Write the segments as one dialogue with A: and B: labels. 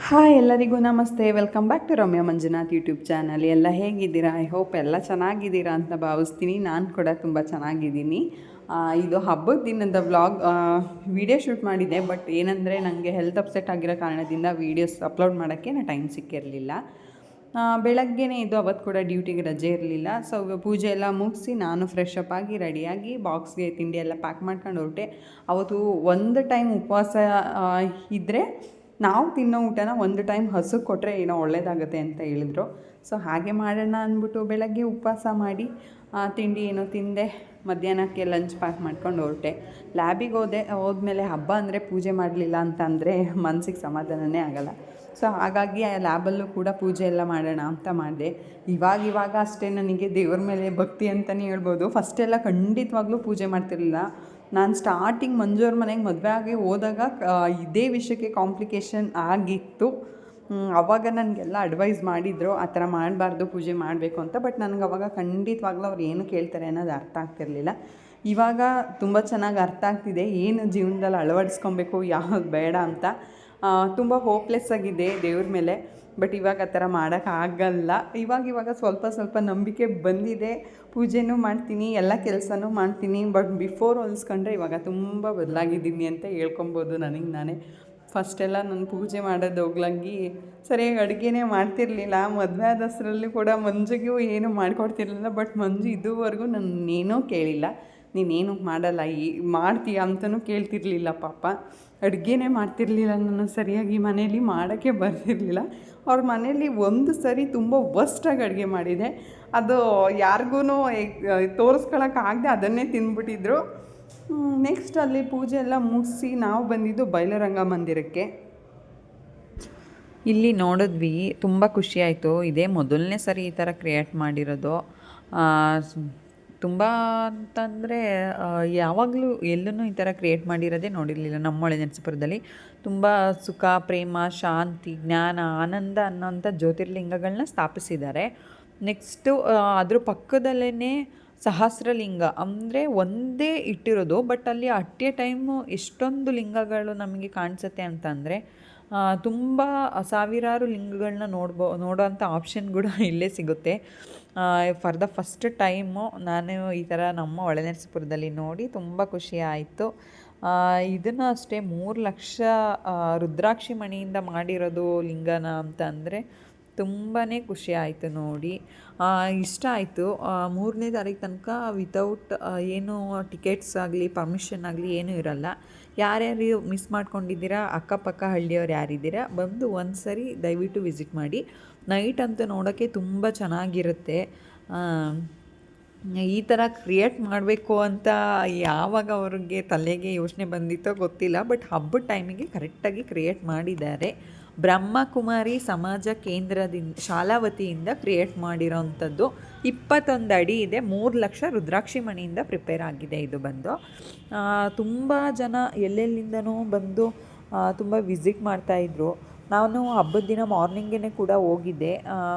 A: Hi ಎಲ್ಲರಿಗೂ ನಮಸ್ತೆ. Welcome back to Ramya Manjunath YouTube channel. ಎಲ್ಲ ಹೇಗಿದ್ದೀರಾ? ಐ ಹೋಪ್ ಎಲ್ಲ ಚೆನ್ನಾಗಿದ್ದೀರಾ ಅಂತ ಭಾವಿಸ್ತೀನಿ. ನಾನು ಕೂಡ ತುಂಬ ಚೆನ್ನಾಗಿದ್ದೀನಿ. ಇದು ಹಬ್ಬದ ದಿನದ ವ್ಲಾಗ್ ವಿಡಿಯೋ ಶೂಟ್ ಮಾಡಿದ್ದೆ. ಬಟ್ ಏನಂದರೆ ನನಗೆ ಹೆಲ್ತ್ ಅಪ್ಸೆಟ್ ಆಗಿರೋ ಕಾರಣದಿಂದ ವೀಡಿಯೋಸ್ ಅಪ್ಲೋಡ್ ಮಾಡೋಕ್ಕೆ ಟೈಮ್ ಸಿಕ್ಕಿರಲಿಲ್ಲ. ಬೆಳಗ್ಗೆನೇ ಇದು ಅವತ್ತು ಕೂಡ ಡ್ಯೂಟಿಗೆ ರಜೆ ಇರಲಿಲ್ಲ. ಸೊ ಪೂಜೆ ಎಲ್ಲ ಮುಗಿಸಿ ನಾನು ಫ್ರೆಶ್ ಅಪ್ ಆಗಿ ರೆಡಿಯಾಗಿ ಬಾಕ್ಸ್ಗೆ ತಿಂಡಿ ಎಲ್ಲ ಪ್ಯಾಕ್ ಮಾಡ್ಕೊಂಡು ಹೊರಟೆ. ಅವತ್ತು ಒಂದು ಟೈಮ್ ಉಪವಾಸ ಇದ್ದರೆ ನಾವು ತಿನ್ನೋ ಊಟನ ಒಂದು ಟೈಮ್ ಹಸುಗೆ ಕೊಟ್ಟರೆ ಏನೋ ಒಳ್ಳೆಯದಾಗುತ್ತೆ ಅಂತ ಹೇಳಿದ್ರು. ಸೊ ಹಾಗೆ ಮಾಡೋಣ ಅಂದ್ಬಿಟ್ಟು ಬೆಳಗ್ಗೆ ಉಪವಾಸ ಮಾಡಿ ತಿಂಡಿ ಏನೋ ತಿಂದೆ. ಮಧ್ಯಾಹ್ನಕ್ಕೆ ಲಂಚ್ ಪ್ಯಾಕ್ ಮಾಡ್ಕೊಂಡು ಹೊರಟೆ. ಲ್ಯಾಬಿಗೆ ಹೋದ್ಮೇಲೆ ಹಬ್ಬ ಅಂದರೆ ಪೂಜೆ ಮಾಡಲಿಲ್ಲ ಅಂತಂದರೆ ಮನಸ್ಸಿಗೆ ಸಮಾಧಾನವೇ ಆಗೋಲ್ಲ. ಸೊ ಹಾಗಾಗಿ ಆ ಲ್ಯಾಬಲ್ಲೂ ಕೂಡ ಪೂಜೆ ಎಲ್ಲ ಮಾಡೋಣ ಅಂತ ಮಾಡಿದೆ. ಇವಾಗ ಅಷ್ಟೇ ನನಗೆ ದೇವ್ರ ಮೇಲೆ ಭಕ್ತಿ ಅಂತಲೇ ಹೇಳ್ಬೋದು. ಫಸ್ಟೆಲ್ಲ ಖಂಡಿತವಾಗ್ಲೂ ಪೂಜೆ ಮಾಡ್ತಿರಲಿಲ್ಲ. ನಾನು ಸ್ಟಾರ್ಟಿಂಗ್ ಮಂಜುವ್ರ ಮನೆಗೆ ಮದುವೆ ಆಗಿ ಹೋದಾಗ ಇದೇ ವಿಷಯಕ್ಕೆ ಕಾಂಪ್ಲಿಕೇಶನ್ ಆಗಿತ್ತು. ಆವಾಗ ನನಗೆಲ್ಲ ಅಡ್ವೈಸ್ ಮಾಡಿದರು, ಆ ಥರ ಮಾಡಬಾರ್ದು, ಪೂಜೆ ಮಾಡಬೇಕು ಅಂತ. ಬಟ್ ನನಗೆ ಅವಾಗ ಖಂಡಿತವಾಗ್ಲೂ ಅವ್ರು ಏನು ಕೇಳ್ತಾರೆ ಅನ್ನೋದು ಅರ್ಥ ಆಗ್ತಿರಲಿಲ್ಲ. ಇವಾಗ ತುಂಬ ಚೆನ್ನಾಗಿ ಅರ್ಥ ಆಗ್ತಿದೆ ಏನು ಜೀವನದಲ್ಲಿ ಅಳವಡಿಸ್ಕೊಬೇಕು, ಯಾವ್ದು ಬೇಡ ಅಂತ. ತುಂಬ ಹೋಪ್ಲೆಸ್ ಆಗಿದೆ ದೇವ್ರ ಮೇಲೆ. ಬಟ್ ಇವಾಗ ಆ ಥರ ಮಾಡೋಕ್ಕಾಗಲ್ಲ. ಇವಾಗ ಸ್ವಲ್ಪ ನಂಬಿಕೆ ಬಂದಿದೆ. ಪೂಜೆನೂ ಮಾಡ್ತೀನಿ, ಎಲ್ಲ ಕೆಲಸನೂ ಮಾಡ್ತೀನಿ. ಬಟ್ ಬಿಫೋರ್ ಹೋಲಿಸ್ಕೊಂಡ್ರೆ ಇವಾಗ ತುಂಬ ಬದಲಾಗಿದ್ದೀನಿ ಅಂತ ಹೇಳ್ಕೊಬೋದು ನನಗೆ ನಾನೇ. ಫಸ್ಟೆಲ್ಲ ನಾನು ಪೂಜೆ ಮಾಡೋದು ಹೋಗ್ಲಂಗಿ ಸರಿಯಾಗಿ ಅಡುಗೆನೇ ಮಾಡ್ತಿರಲಿಲ್ಲ. ಮದುವೆ ಆದಷ್ಟರಲ್ಲಿ ಕೂಡ ಮಂಜುಗೂ ಏನೂ ಮಾಡಿಕೊಡ್ತಿರ್ಲಿಲ್ಲ. ಬಟ್ ಮಂಜು ಇದುವರೆಗೂ ನನ್ನೇನೂ ಕೇಳಿಲ್ಲ, ನೀನೇನು ಮಾಡಲ್ಲ, ಮಾಡ್ತೀಯ ಅಂತಲೂ ಕೇಳ್ತಿರ್ಲಿಲ್ಲ ಪಾಪ. ಅಡುಗೆನೇ ಮಾಡ್ತಿರಲಿಲ್ಲ ನಾನು ಸರಿಯಾಗಿ. ಮನೇಲಿ ಮಾಡೋಕ್ಕೆ ಬರ್ತಿರಲಿಲ್ಲ. ಅವ್ರ ಮನೇಲಿ ಒಂದು ಸರಿ ತುಂಬ ವರ್ಸ್ಟಾಗಿ ಅಡುಗೆ ಮಾಡಿದೆ. ಅದು ಯಾರಿಗೂ ತೋರಿಸ್ಕೊಳಕ್ಕಾಗದೆ ಅದನ್ನೇ ತಿಂದ್ಬಿಟ್ಟಿದ್ರು. ನೆಕ್ಸ್ಟ್ ಅಲ್ಲಿ ಪೂಜೆ ಎಲ್ಲ ಮುಗಿಸಿ ನಾವು ಬಂದಿದ್ದು ಬಯಲುರಂಗ ಮಂದಿರಕ್ಕೆ. ಇಲ್ಲಿ ನೋಡಿದ್ವಿ, ತುಂಬ ಖುಷಿಯಾಯಿತು. ಇದೇ ಮೊದಲನೇ ಸರಿ ಈ ಥರ ಕ್ರಿಯೇಟ್ ಮಾಡಿರೋದು. ತುಂಬ ಅಂತಂದರೆ ಯಾವಾಗಲೂ ಎಲ್ಲೂ ಈ ಥರ ಕ್ರಿಯೇಟ್ ಮಾಡಿರೋದೇ ನೋಡಿರಲಿಲ್ಲ ನಮ್ಮ ಹೊಳೆನರಸೀಪುರದಲ್ಲಿ. ತುಂಬ ಸುಖ, ಪ್ರೇಮ, ಶಾಂತಿ, ಜ್ಞಾನ, ಆನಂದ ಅನ್ನೋಂಥ ಜ್ಯೋತಿರ್ಲಿಂಗಗಳನ್ನ ಸ್ಥಾಪಿಸಿದ್ದಾರೆ. ನೆಕ್ಸ್ಟು ಅದ್ರ ಪಕ್ಕದಲ್ಲೇ ಸಹಸ್ರಲಿಂಗ ಅಂದರೆ ಒಂದೇ ಇಟ್ಟಿರೋದು. ಬಟ್ ಅಲ್ಲಿ ಅಟ್ ಎ ಟೈಮು ಎಷ್ಟೊಂದು ಲಿಂಗಗಳು ನಮಗೆ ಕಾಣಿಸುತ್ತೆ ಅಂತಂದರೆ ತುಂಬ ಸಾವಿರಾರು ಲಿಂಗಗಳನ್ನ ನೋಡೋವಂಥ ಆಪ್ಷನ್ ಕೂಡ ಇಲ್ಲೇ ಸಿಗುತ್ತೆ. ಫಾರ್ ದ ಫಸ್ಟ್ ಟೈಮು ನಾನು ಈ ಥರ ನಮ್ಮ ಹೊಳೆನರಸೀಪುರದಲ್ಲಿ ನೋಡಿ ತುಂಬ ಖುಷಿ ಆಯಿತು. ಇದನ್ನು ಅಷ್ಟೇ 3 ಲಕ್ಷ ರುದ್ರಾಕ್ಷಿ ಮಣಿಯಿಂದ ಮಾಡಿರೋದು ಲಿಂಗನ ಅಂತ ಅಂದರೆ ತುಂಬಾ ಖುಷಿ ಆಯಿತು ನೋಡಿ. ಇಷ್ಟ ಆಯಿತು. 3ನೇ ತಾರೀಕು ತನಕ ವಿತೌಟ್ ಏನು ಟಿಕೆಟ್ಸ್ ಆಗಲಿ ಪರ್ಮಿಷನ್ ಆಗಲಿ ಏನೂ ಇರಲ್ಲ. ಯಾರ್ಯಾರು ಮಿಸ್ ಮಾಡ್ಕೊಂಡಿದ್ದೀರಾ, ಅಕ್ಕಪಕ್ಕ ಹಳ್ಳಿಯವ್ರು ಯಾರಿದ್ದೀರಾ, ಬಂದು ಒಂದು ಸರಿ ದಯವಿಟ್ಟು ವಿಸಿಟ್ ಮಾಡಿ. ನೈಟ್ ಅಂತೂ ನೋಡೋಕ್ಕೆ ತುಂಬ ಚೆನ್ನಾಗಿರುತ್ತೆ. ಈ ಥರ ಕ್ರಿಯೇಟ್ ಮಾಡಬೇಕು ಅಂತ ಯಾವಾಗ ಅವ್ರಿಗೆ ತಲೆಗೆ ಯೋಚನೆ ಬಂದಿತ್ತೋ ಗೊತ್ತಿಲ್ಲ. ಬಟ್ ಹಬ್ಬದ ಟೈಮಿಗೆ ಕರೆಕ್ಟಾಗಿ ಕ್ರಿಯೇಟ್ ಮಾಡಿದ್ದಾರೆ. ಬ್ರಹ್ಮಕುಮಾರಿ ಸಮಾಜ ಕೇಂದ್ರದಿಂದ ಶಾಲಾ ವತಿಯಿಂದ ಕ್ರಿಯೇಟ್ ಮಾಡಿರೋವಂಥದ್ದು. 21 ಅಡಿ ಇದೆ. 3 ಲಕ್ಷ ರುದ್ರಾಕ್ಷಿ ಮಣಿಯಿಂದ ಪ್ರಿಪೇರ್ ಆಗಿದೆ. ಇದು ಬಂದು ತುಂಬ ಜನ ಎಲ್ಲೆಲ್ಲಿಂದನೂ ಬಂದು ತುಂಬ ವಿಸಿಟ್ ಮಾಡ್ತಾಯಿದ್ರು. ನಾನು ಹಬ್ಬದ ದಿನ ಮಾರ್ನಿಂಗೇ ಕೂಡ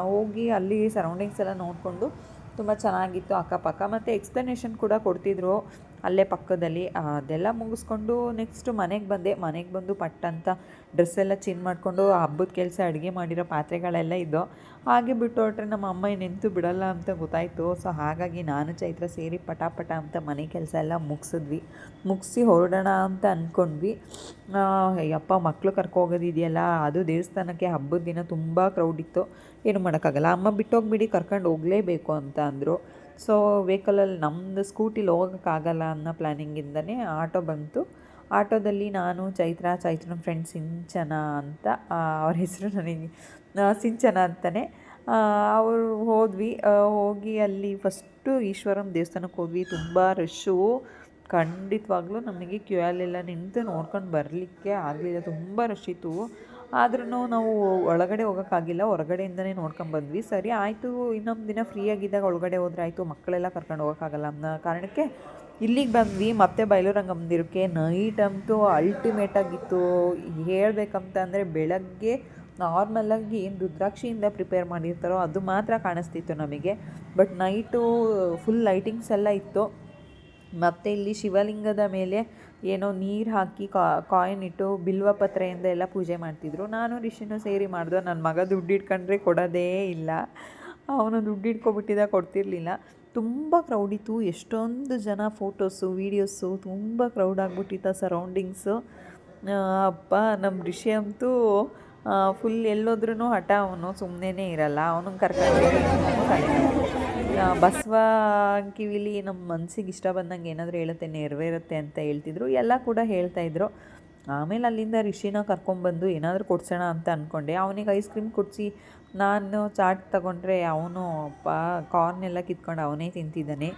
A: ಹೋಗಿ ಅಲ್ಲಿ ಸರೌಂಡಿಂಗ್ಸ್ ಎಲ್ಲ ನೋಡಿಕೊಂಡು ತುಂಬ ಚೆನ್ನಾಗಿತ್ತು ಅಕ್ಕಪಕ್ಕ. ಮತ್ತು ಎಕ್ಸ್ಪ್ಲನೇಷನ್ ಕೂಡ ಕೊಡ್ತಿದ್ರು ಅಲ್ಲೇ ಪಕ್ಕದಲ್ಲಿ. ಅದೆಲ್ಲ ಮುಗಿಸ್ಕೊಂಡು ನೆಕ್ಸ್ಟು ಮನೆಗೆ ಬಂದು ಪಟ್ಟಂತ ಡ್ರೆಸ್ ಎಲ್ಲ ಚೇಂಜ್ ಮಾಡಿಕೊಂಡು ಹಬ್ಬದ ಕೆಲಸ ಅಡುಗೆ ಮಾಡಿರೋ ಪಾತ್ರೆಗಳೆಲ್ಲ ಇದ್ದೋ ಹಾಗೆ ಬಿಟ್ಟು ಹೊರಟ್ರೆ ನಮ್ಮ ಅಮ್ಮ ನೆಂತು ಬಿಡೋಲ್ಲ ಅಂತ ಗೊತ್ತಾಯಿತು. ಸೊ ಹಾಗಾಗಿ ನಾನು ಚೈತ್ರ ಸೇರಿ ಪಟ ಅಂತ ಮನೆ ಕೆಲಸ ಎಲ್ಲ ಮುಗಿಸಿ ಹೊರಡೋಣ ಅಂತ ಅಂದ್ಕೊಂಡ್ವಿ. ಯಪ್ಪ ಮಕ್ಕಳು ಕರ್ಕೋಗೋದಿದೆಯಲ್ಲ, ಅದು ದೇವಸ್ಥಾನಕ್ಕೆ ಹಬ್ಬದ ದಿನ ತುಂಬ ಕ್ರೌಡ್ ಇತ್ತು. ಏನು ಮಾಡೋಕ್ಕಾಗಲ್ಲ, ಅಮ್ಮ ಬಿಟ್ಟೋಗ್ಬಿಡಿ, ಕರ್ಕೊಂಡು ಹೋಗಲೇಬೇಕು ಅಂತ ಅಂದರು. ಸೊ ವೆಹಿಕಲಲ್ಲಿ ನಮ್ಮದು ಸ್ಕೂಟಿಲಿ ಹೋಗೋಕ್ಕಾಗಲ್ಲ ಅನ್ನೋ ಪ್ಲ್ಯಾನಿಂಗಿಂದನೇ ಆಟೋ ಬಂತು. ಆಟೋದಲ್ಲಿ ನಾನು ಚೈತ್ರನ ಫ್ರೆಂಡ್ ಸಿಂಚನ ಅಂತ, ಅವ್ರ ಹೆಸರು ನನಗೆ ಸಿಂಚನ ಅಂತಲೇ. ಅವರು ಹೋಗಿ ಅಲ್ಲಿ ಫಸ್ಟು ಈಶ್ವರನ ದೇವಸ್ಥಾನಕ್ಕೆ ಹೋದ್ವಿ. ತುಂಬ ರಶ್ಶು, ಖಂಡಿತವಾಗ್ಲೂ ನಮಗೆ ಕ್ಯೂ ಅಲ್ಲೆಲ್ಲ ನಿಂತು ನೋಡ್ಕೊಂಡು ಬರಲಿಕ್ಕೆ ಆಗಲಿಲ್ಲ, ತುಂಬ ರಶ್ ಇತ್ತು. ಆದ್ರೂ ನಾವು ಒಳಗಡೆ ಹೋಗೋಕ್ಕಾಗಿಲ್ಲ, ಹೊರಗಡೆಯಿಂದನೇ ನೋಡ್ಕೊಂಬಂದ್ವಿ. ಸರಿ ಆಯಿತು, ಇನ್ನೊಂದು ದಿನ ಫ್ರೀಯಾಗಿದ್ದಾಗ ಒಳಗಡೆ ಹೋದ್ರೆ ಆಯಿತು, ಮಕ್ಕಳೆಲ್ಲ ಕರ್ಕೊಂಡು ಹೋಗೋಕ್ಕಾಗಲ್ಲ ಅನ್ನೋ ಕಾರಣಕ್ಕೆ ಇಲ್ಲಿಗೆ ಬಂದ್ವಿ. ಮತ್ತೆ ಬಯಲುರಂಗ ಮಂದಿರಕ್ಕೆ. ನೈಟ್ ಅಂತೂ ಅಲ್ಟಿಮೇಟಾಗಿತ್ತು. ಹೇಳಬೇಕಂತ ಅಂದರೆ ಬೆಳಗ್ಗೆ ನಾರ್ಮಲಾಗಿ ಏನು ರುದ್ರಾಕ್ಷಿಯಿಂದ ಪ್ರಿಪೇರ್ ಮಾಡಿರ್ತಾರೋ ಅದು ಮಾತ್ರ ಕಾಣಿಸ್ತಿತ್ತು ನಮಗೆ. ಬಟ್ ನೈಟು ಫುಲ್ ಲೈಟಿಂಗ್ಸ್ ಎಲ್ಲ ಇತ್ತು.
B: ಮತ್ತು ಇಲ್ಲಿ ಶಿವಲಿಂಗದ ಮೇಲೆ ಏನೋ ನೀರು ಹಾಕಿ ಕಾಯಿನ್ ಇಟ್ಟು ಬಿಲ್ವ ಪತ್ರೆಯಿಂದ ಎಲ್ಲ ಪೂಜೆ ಮಾಡ್ತಿದ್ರು. ನಾನು ರಿಷಿನೂ ಸೇರಿ ಮಾಡಿದ್ವು. ನನ್ನ ಮಗ ದುಡ್ಡು ಇಟ್ಕೊಂಡ್ರೆ ಕೊಡೋದೇ ಇಲ್ಲ, ಅವನು ದುಡ್ಡು ಇಟ್ಕೊಬಿಟ್ಟಿದ್ದ, ಕೊಡ್ತಿರ್ಲಿಲ್ಲ. ತುಂಬ ಕ್ರೌಡ್ ಇತ್ತು, ಎಷ್ಟೊಂದು ಜನ, ಫೋಟೋಸು ವೀಡಿಯೋಸು, ತುಂಬ ಕ್ರೌಡ್ ಆಗಿಬಿಟ್ಟಿತ್ತು ಸರೌಂಡಿಂಗ್ಸು. ಅಪ್ಪ ನಮ್ಮ ರಿಷಿ ಅಂತೂ ಫುಲ್ ಎಲ್ಲೋದ್ರೂ ಹಠ, ಅವನು ಸುಮ್ಮನೆ ಇರಲ್ಲ, ಅವನಿಗೆ ಕರ್ಕೊಂಡು ಬಸವ ಕಿವಿಲಿ ನಮ್ಮ ಮನಸ್ಸಿಗೆ ಇಷ್ಟ ಬಂದಂಗೆ ಏನಾದರೂ ಹೇಳುತ್ತೆ ನೆರವೇರುತ್ತೆ ಅಂತ ಹೇಳ್ತಿದ್ರು, ಎಲ್ಲ ಕೂಡ ಹೇಳ್ತಾಯಿದ್ರು. ಆಮೇಲೆ ಅಲ್ಲಿಂದ ರಿಷಿನ ಕರ್ಕೊಂಬಂದು ಏನಾದರೂ ಕೊಡ್ಸೋಣ ಅಂತ ಅಂದ್ಕೊಂಡೆ. ಅವನಿಗೆ ಐಸ್ ಕ್ರೀಮ್ ಕೊಡಿಸಿ ನಾನು ಚಾಟ್ ತೊಗೊಂಡ್ರೆ ಅವನು ಕಾರ್ನೆಲ್ಲ ಕಿತ್ಕೊಂಡು ಅವನೇ ತಿಂತಿದ್ದಾನೆ.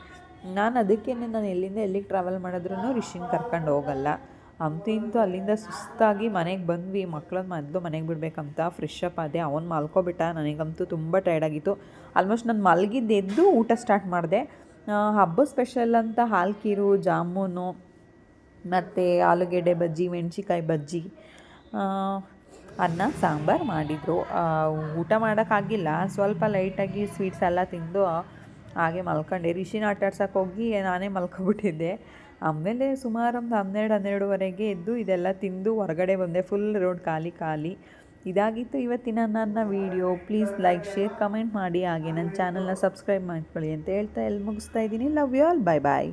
B: ನಾನು ಅದಕ್ಕೇ ನಾನು ಎಲ್ಲಿಂದ ಎಲ್ಲಿಗೆ ಟ್ರಾವೆಲ್ ಮಾಡಿದ್ರೂ ರಿಷಿನ ಕರ್ಕೊಂಡು ಹೋಗಲ್ಲ. ಅಂತೂ ಇಂತೂ ಅಲ್ಲಿಂದ ಸುಸ್ತಾಗಿ ಮನೆಗೆ ಬಂದ್ವಿ. ಮಕ್ಕಳನ್ನ ಮೊದಲು ಮನೆಗೆ ಬಿಡಬೇಕಂತ ಫ್ರೆಶ್ ಅಪ್ ಆದೆ. ಅವನು ಮಲ್ಕೊಬಿಟ್ಟ. ನನಗಂತೂ ತುಂಬ ಟೈರ್ಡಾಗಿತ್ತು. ಆಲ್ಮೋಸ್ಟ್ ನಾನು ಮಲಗಿದ್ದೆದ್ದು ಊಟ ಸ್ಟಾರ್ಟ್ ಮಾಡಿದೆ. ಹಬ್ಬ ಸ್ಪೆಷಲ್ ಅಂತ ಹಾಲು ಖೀರು, ಜಾಮೂನು ಮತ್ತು ಆಲೂಗೆಡ್ಡೆ ಬಜ್ಜಿ, ಮೆಣಸಿಕಾಯಿ ಬಜ್ಜಿ, ಅನ್ನ ಸಾಂಬಾರು ಮಾಡಿದರು. ಊಟ ಮಾಡೋಕ್ಕಾಗಿಲ್ಲ, ಸ್ವಲ್ಪ ಲೈಟಾಗಿ ಸ್ವೀಟ್ಸ್ ಎಲ್ಲ ತಿಂದು ಹಾಗೆ ಮಲ್ಕೊಂಡೆ. ರಿಷಿನ ಆಟ ಆಡ್ಸೋಕೆ ಹೋಗಿ ನಾನೇ ಮಲ್ಕೊಬಿಟ್ಟಿದ್ದೆ. ಆಮೇಲೆ ಸುಮಾರು ಒಂದು 12-12:30 ಎದ್ದು ಇದೆಲ್ಲ ತಿಂದು ಹೊರಗಡೆ ಬಂದೆ. ಫುಲ್ ರೋಡ್ ಖಾಲಿ ಖಾಲಿ. ಇದಾಗಿತ್ತು ಇವತ್ತಿನ ನನ್ನ video. Please like, share, comment ಮಾಡಿ, ಹಾಗೆ ನನ್ನ ಚಾನಲ್ನ ಸಬ್ಸ್ಕ್ರೈಬ್ ಮಾಡ್ಕೊಳ್ಳಿ ಅಂತ ಹೇಳ್ತಾ ಮುಗಿಸ್ತಾ ಇದ್ದೀನಿ. Love you all. Bye bye.